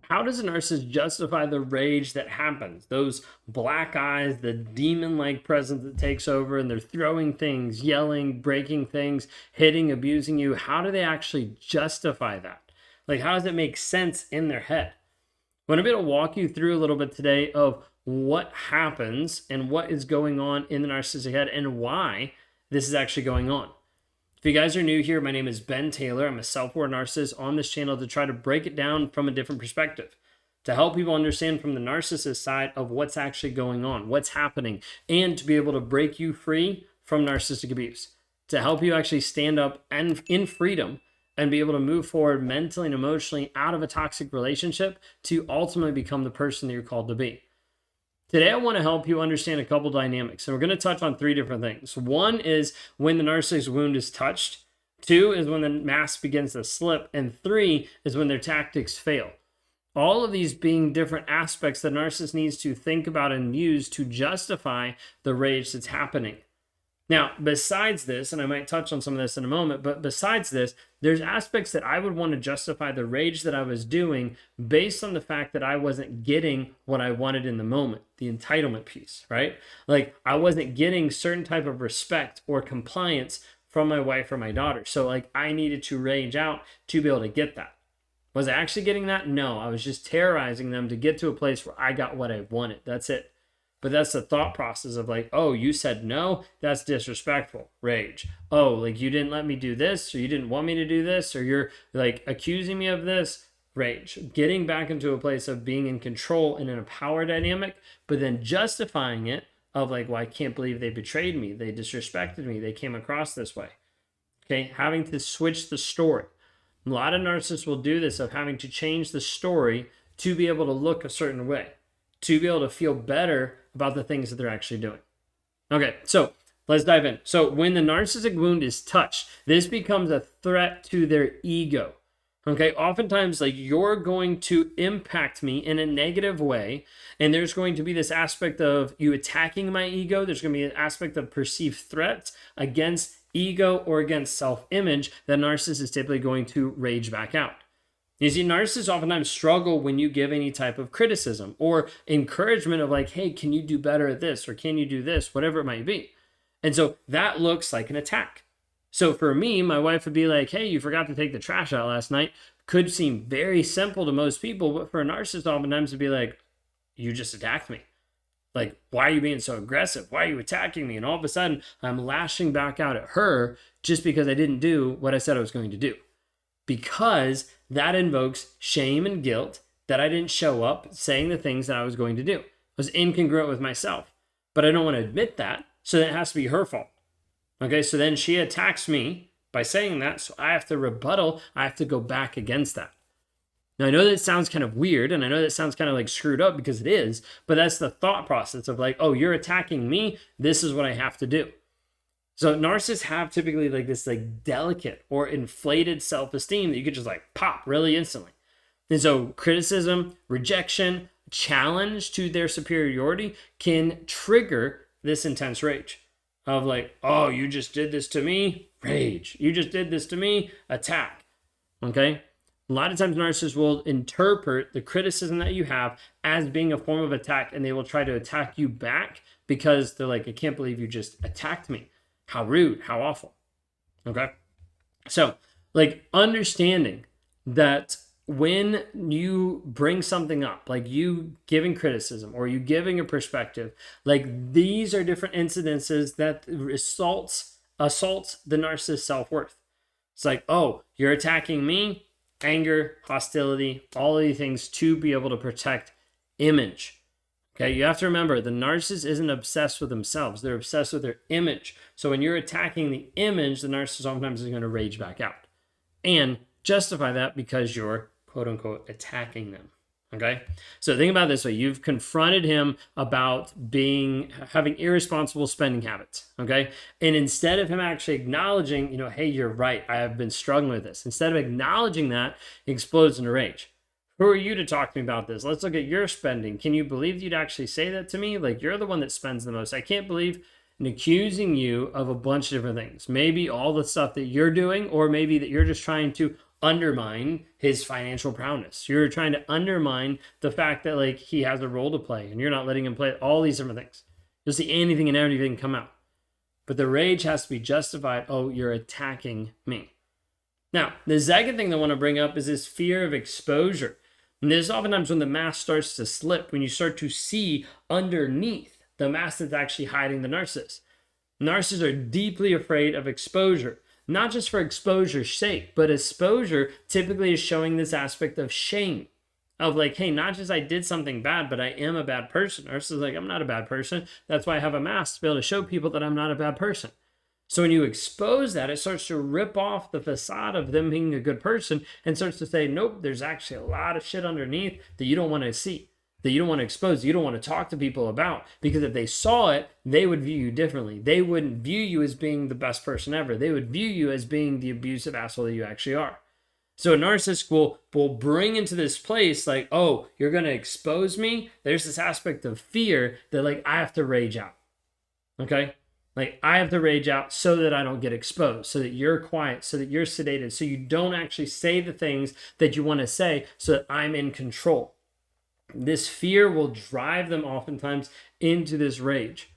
How does a narcissist justify the rage that happens? Those black eyes, the demon like presence that takes over, and they're throwing things, yelling, breaking things, hitting, abusing you. How do they actually justify that? Like, how does it make sense in their head? I want to be able to walk you through a little bit today of what happens and what is going on in the narcissistic head and why this is actually going on. If you guys are new here, my name is Ben Taylor. I'm a self-aware narcissist on this channel to try to break it down from a different perspective, to help people understand from the narcissist side of what's actually going on, what's happening, and to be able to break you free from narcissistic abuse, to help you actually stand up and in freedom and be able to move forward mentally and emotionally out of a toxic relationship to ultimately become the person that you're called to be. Today, I want to help you understand a couple dynamics, and we're going to touch on three different things. One is when the narcissistic wound is touched. Two is when the mask begins to slip. And three is when their tactics fail. All of these being different aspects that narcissist needs to think about and use to justify the rage that's happening. Now, besides this, and I might touch on some of this in a moment, but besides this, there's aspects that I would want to justify the rage that I was doing based on the fact that I wasn't getting what I wanted in the moment, the entitlement piece, right? Like I wasn't getting certain type of respect or compliance from my wife or my daughter. So like I needed to rage out to be able to get that. Was I actually getting that? No, I was just terrorizing them to get to a place where I got what I wanted. That's it. But that's the thought process of like, oh, you said no, that's disrespectful, rage. Oh, like you didn't let me do this, or you didn't want me to do this, or you're like accusing me of this, rage. Getting back into a place of being in control and in a power dynamic, but then justifying it of like, well, I can't believe they betrayed me. They disrespected me. They came across this way. Okay, having to switch the story. A lot of narcissists will do this of having to change the story to be able to look a certain way, to be able to feel better about the things that they're actually doing. Okay, so let's dive in. So when the narcissistic wound is touched, this becomes a threat to their ego. Okay, oftentimes like you're going to impact me in a negative way, and there's going to be this aspect of you attacking my ego. There's going to be an aspect of perceived threat against ego or against self-image that narcissist is typically going to rage back out. You see, narcissists oftentimes struggle when you give any type of criticism or encouragement of like, hey, can you do better at this? Or can you do this? Whatever it might be. And so that looks like an attack. So for me, my wife would be like, hey, you forgot to take the trash out last night. Could seem very simple to most people, but for a narcissist oftentimes it'd be like, you just attacked me. Like, why are you being so aggressive? Why are you attacking me? And all of a sudden I'm lashing back out at her just because I didn't do what I said I was going to do. Because that invokes shame and guilt that I didn't show up saying the things that I was going to do. I was incongruent with myself, but I don't want to admit that, so that it has to be her fault. Okay, so then she attacks me by saying that, so I have to rebuttal, I have to go back against that. Now, I know that sounds kind of weird, and I know that sounds kind of like screwed up because it is, but that's the thought process of like, oh, you're attacking me, this is what I have to do. So narcissists have typically like this like delicate or inflated self-esteem that you could just like pop really instantly. And so criticism, rejection, challenge to their superiority can trigger this intense rage of like, oh, you just did this to me, rage. You just did this to me, attack. Okay? A lot of times narcissists will interpret the criticism that you have as being a form of attack, and they will try to attack you back because they're like, I can't believe you just attacked me. How rude, how awful. Okay. So like understanding that when you bring something up, like you giving criticism or you giving a perspective, like these are different incidences that assaults the narcissist's self-worth. It's like, oh, you're attacking me, anger, hostility, all of these things to be able to protect image. Okay, you have to remember the narcissist isn't obsessed with themselves. They're obsessed with their image. So when you're attacking the image, the narcissist sometimes is going to rage back out and justify that because you're quote unquote attacking them. Okay, so think about it this way. You've confronted him about having irresponsible spending habits. Okay, and instead of him actually acknowledging, hey, you're right, I have been struggling with this. Instead of acknowledging that, he explodes into rage. Who are you to talk to me about this? Let's look at your spending. Can you believe you'd actually say that to me? Like, you're the one that spends the most. I can't believe and accusing you of a bunch of different things. Maybe all the stuff that you're doing, or maybe that you're just trying to undermine his financial prowess. You're trying to undermine the fact that like he has a role to play and you're not letting him play all these different things. You'll see anything and everything come out. But the rage has to be justified. Oh, you're attacking me. Now, the second thing that I want to bring up is this fear of exposure. And this is oftentimes when the mask starts to slip, when you start to see underneath the mask that's actually hiding the narcissist. Narcissists are deeply afraid of exposure, not just for exposure's sake, but exposure typically is showing this aspect of shame. Of like, hey, not just I did something bad, but I am a bad person. Narcissist is like, I'm not a bad person. That's why I have a mask to be able to show people that I'm not a bad person. So when you expose that, it starts to rip off the facade of them being a good person and starts to say, nope, there's actually a lot of shit underneath that you don't want to see, that you don't want to expose, you don't want to talk to people about. Because if they saw it, they would view you differently. They wouldn't view you as being the best person ever. They would view you as being the abusive asshole that you actually are. So a narcissist will bring into this place like, oh, you're going to expose me? There's this aspect of fear that like, I have to rage out. Okay? Like I have to rage out so that I don't get exposed, so that you're quiet, so that you're sedated, so you don't actually say the things that you want to say, so that I'm in control. This fear will drive them oftentimes into this rage.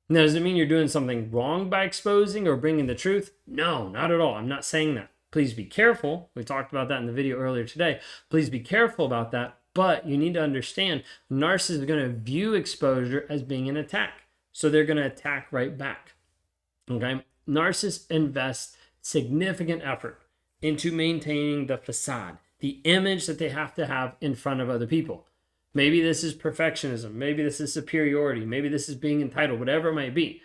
Now, does it mean you're doing something wrong by exposing or bringing the truth? No, not at all. I'm not saying that. Please be careful. We talked about that in the video earlier today. Please be careful about that. But you need to understand, narcissists are going to view exposure as being an attack. So they're going to attack right back. Okay? Narcissists invest significant effort into maintaining the facade, the image that they have to have in front of other people. Maybe this is perfectionism. Maybe this is superiority. Maybe this is being entitled, whatever it might be.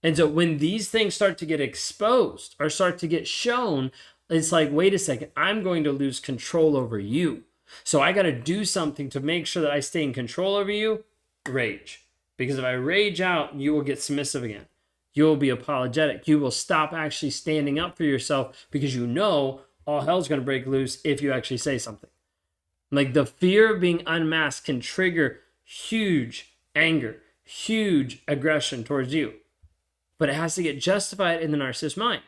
And so when these things start to get exposed or start to get shown, it's like, wait a second, I'm going to lose control over you. So I got to do something to make sure that I stay in control over you. Rage. Because if I rage out, you will get submissive again. You will be apologetic. You will stop actually standing up for yourself because you know all hell's going to break loose if you actually say something. Like the fear of being unmasked can trigger huge anger, huge aggression towards you. But it has to get justified in the narcissist's mind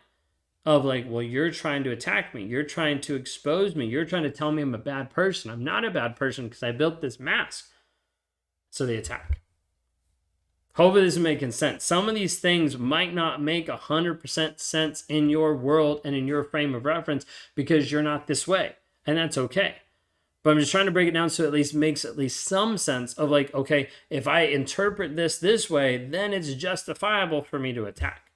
of like, well, you're trying to attack me. You're trying to expose me. You're trying to tell me I'm a bad person. I'm not a bad person because I built this mask. So they attack. Hopefully this is making sense. Some of these things might not make 100% sense in your world and in your frame of reference because you're not this way. And that's okay. But I'm just trying to break it down so it at least makes at least some sense of like, okay, if I interpret this way, then it's justifiable for me to attack.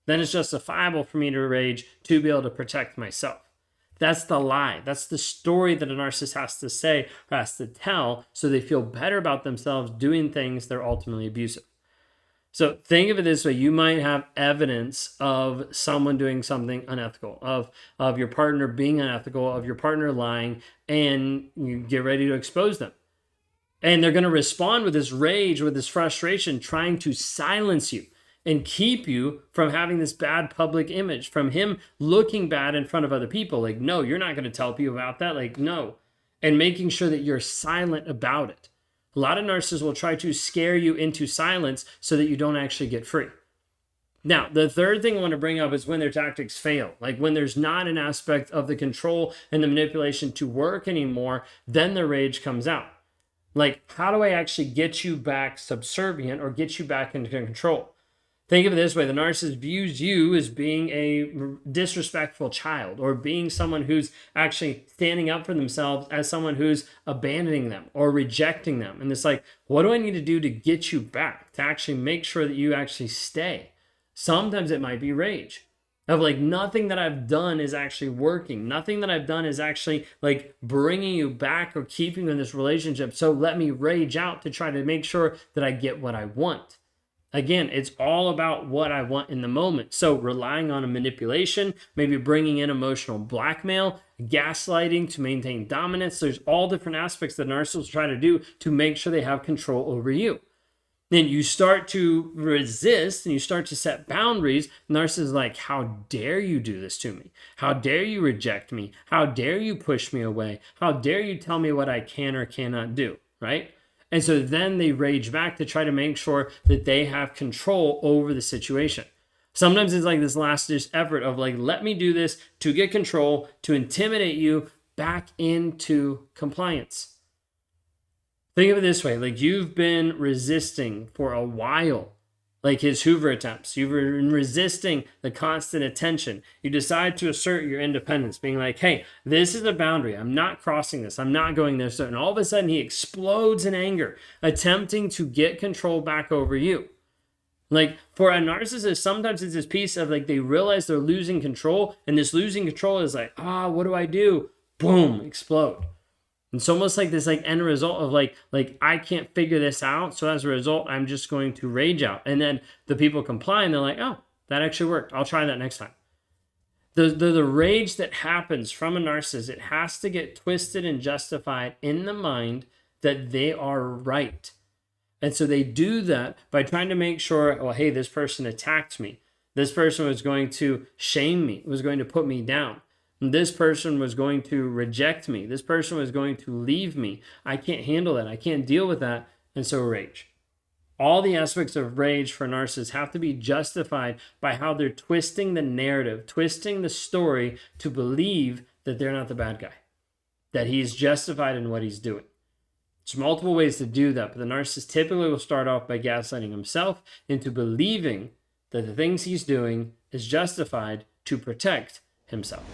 Then it's justifiable for me to rage to be able to protect myself. That's the lie. That's the story that a narcissist has to say or has to tell so they feel better about themselves doing things that are ultimately abusive. So think of it this way. You might have evidence of someone doing something unethical, of your partner being unethical, of your partner lying, and you get ready to expose them. And they're going to respond with this rage, with this frustration, trying to silence you and keep you from having this bad public image, from him looking bad in front of other people. Like, no, you're not going to tell people about that. Like, no. And making sure that you're silent about it. A lot of narcissists will try to scare you into silence so that you don't actually get free. Now, the third thing I want to bring up is when their tactics fail. Like when there's not an aspect of the control and the manipulation to work anymore, then the rage comes out. Like, how do I actually get you back subservient or get you back into control? Think of it this way. The narcissist views you as being a disrespectful child or being someone who's actually standing up for themselves as someone who's abandoning them or rejecting them. And it's like, what do I need to do to get you back, to actually make sure that you actually stay? Sometimes it might be rage of like, nothing that I've done is actually working. Nothing that I've done is actually like bringing you back or keeping you in this relationship. So let me rage out to try to make sure that I get what I want. Again, it's all about what I want in the moment. So relying on a manipulation, maybe bringing in emotional blackmail, gaslighting to maintain dominance. There's all different aspects that narcissists try to do to make sure they have control over you. Then you start to resist and you start to set boundaries. Narcissist is like, how dare you do this to me? How dare you reject me? How dare you push me away? How dare you tell me what I can or cannot do, right? And so then they rage back to try to make sure that they have control over the situation. Sometimes it's like this last ditch effort of like, let me do this to get control, to intimidate you back into compliance. Think of it this way, like you've been resisting for a while, like his Hoover attempts. You've been resisting the constant attention. You decide to assert your independence, being like, hey, this is a boundary. I'm not crossing this. I'm not going there. And all of a sudden he explodes in anger, attempting to get control back over you. Like for a narcissist, sometimes it's this piece of like they realize they're losing control, and this losing control is like, what do I do? Boom, explode. It's almost like this like end result of like I can't figure this out. So as a result, I'm just going to rage out. And then the people comply and they're like, oh, that actually worked. I'll try that next time. The rage that happens from a narcissist, it has to get twisted and justified in the mind that they are right. And so they do that by trying to make sure, well, hey, this person attacked me. This person was going to shame me, was going to put me down. This person was going to reject me. This person was going to leave me. I can't handle that. I can't deal with that. And so rage. All the aspects of rage for narcissists have to be justified by how they're twisting the narrative, twisting the story to believe that they're not the bad guy, that he's justified in what he's doing. There's multiple ways to do that, but the narcissist typically will start off by gaslighting himself into believing that the things he's doing is justified to protect himself.